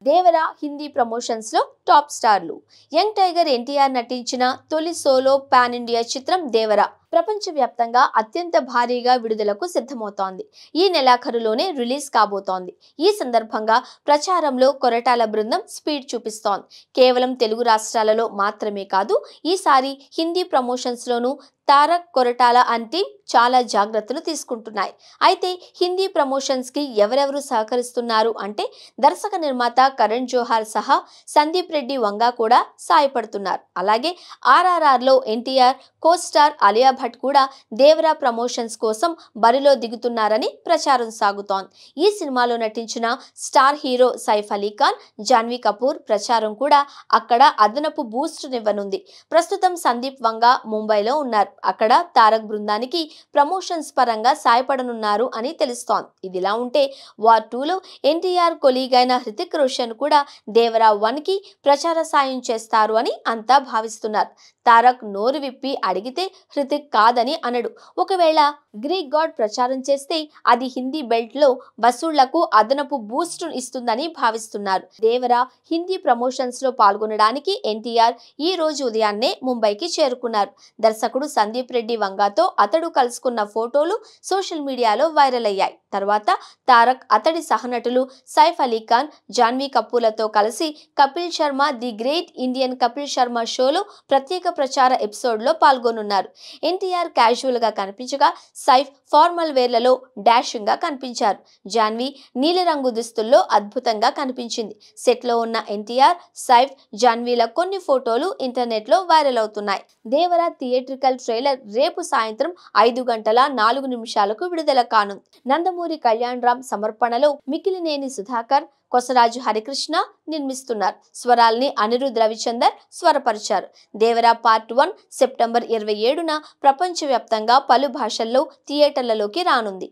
దేవర Hindi promotions లో top స్టార్లు. Young tiger NTR నటించిన తొలి సోలో పాన్ ఇండియా చిత్రం దేవర ప్రపంచవ్యాప్తంగా అత్యంత భారీగా విడుదలకు సిద్ధమవుతోంది. ఈ నెలాఖరులోనే రిలీజ్ కాబోతోంది. ఈ సందర్భంగా ప్రచారంలో కొరటాల బృందం స్పీడ్ చూపిస్తోంది. కేవలం తెలుగు రాష్ట్రాలలో మాత్రమే కాదు, ఈసారి హిందీ ప్రమోషన్స్ లోనూ తారక్, కొరటాల అంటే చాలా జాగ్రత్తలు తీసుకుంటున్నాయి. అయితే హిందీ ప్రమోషన్స్ కి ఎవరెవరు సహకరిస్తున్నారు అంటే దర్శక నిర్మాత కరణ్ జోహార్ సహా సందీప్ రెడ్డి వంగా కూడా సాయపడుతున్నారు. అలాగే RRR లో ఎన్టీఆర్, కో స్టార్ అలియా భట్ కూడా దేవరా ప్రమోషన్స్ కోసం బరిలో దిగుతున్నారని ప్రచారం సాగుతోంది. ఈ సినిమాలో నటించిన స్టార్ హీరో సైఫ్ అలీ ఖాన్, జాన్వీ కపూర్ ప్రచారం కూడా అక్కడ అదనపు బూస్ట్ నివ్వనుంది. ప్రస్తుతం సందీప్ వంగా ముంబైలో ఉన్నారు. అక్కడ తారక్ బృందానికి ప్రమోషన్స్ పరంగా సాయపడనున్నారు అని తెలుస్తోంది. ఇదిలా ఉంటే వార్ 2లో ఎన్టీఆర్ కొలీగ్ అయిన హృతిక్ రోషన్ కూడా దేవరా 1కి ప్రచార సాయం చేస్తారు అని అంతా భావిస్తున్నారు. తారక్ నోరు విప్పి అడిగితే హృతిక్ కాదని అనడు. ఒకవేళ గ్రీక్ గాడ్ ప్రచారం చేస్తే అది హిందీ బెల్ట్ లో వసూళ్లకు అదనపు బూస్ట్ ఇస్తుందని భావిస్తున్నారు. దేవరా హిందీ ప్రమోషన్స్ లో పాల్గొనడానికి ఎన్టీఆర్ ఈ రోజు ఉదయాన్నే ముంబైకి చేరుకున్నారు. దర్శకుడు సందీప్ రెడ్డి వంగాతో అతడు కలుసుకున్న ఫోటోలు సోషల్ మీడియాలో వైరల్ అయ్యాయి. తర్వాత తారక్ అతడి సహనటులు సైఫ్ అలీ ఖాన్, జాన్వీ కపూర్లతో కలిసి Kapil Sharma the great Indian Kapil Sharma షోలో ప్రత్యేక ప్రచార ఎపిసోడ్ లో పాల్గొనున్నారు. ఎన్టీఆర్ క్యాజువల్ గా కనిపించగా సైఫ్ ఫార్మల్ వేర్లలో డాషింగ్ గా కనిపించారు. జాన్వీ నీలిరంగు దుస్తుల్లో అద్భుతంగా కనిపించింది. సెట్ లో ఉన్న ఎన్టీఆర్, సైఫ్, జాన్వీల కొన్ని ఫోటోలు ఇంటర్నెట్ లో వైరల్ అవుతున్నాయి. దేవరా థియేట్రికల్ ట్రైలర్ రేపు సాయంత్రం 5:04 విడుదల కానుంది. నందమూరి కళ్యాణ్ రామ్ సమర్పణలో మిక్కిలినేని సుధాకర్, కొసరాజు హరికృష్ణ నిర్మిస్తున్నారు. స్వరాల్ని అనిరుద్ రవిచందర్ స్వరపరిచారు. దేవరా పార్ట్ 1 సెప్టెంబర్ 27న ప్రపంచవ్యాప్తంగా పలు భాషల్లో థియేటర్లలోకి రానుంది.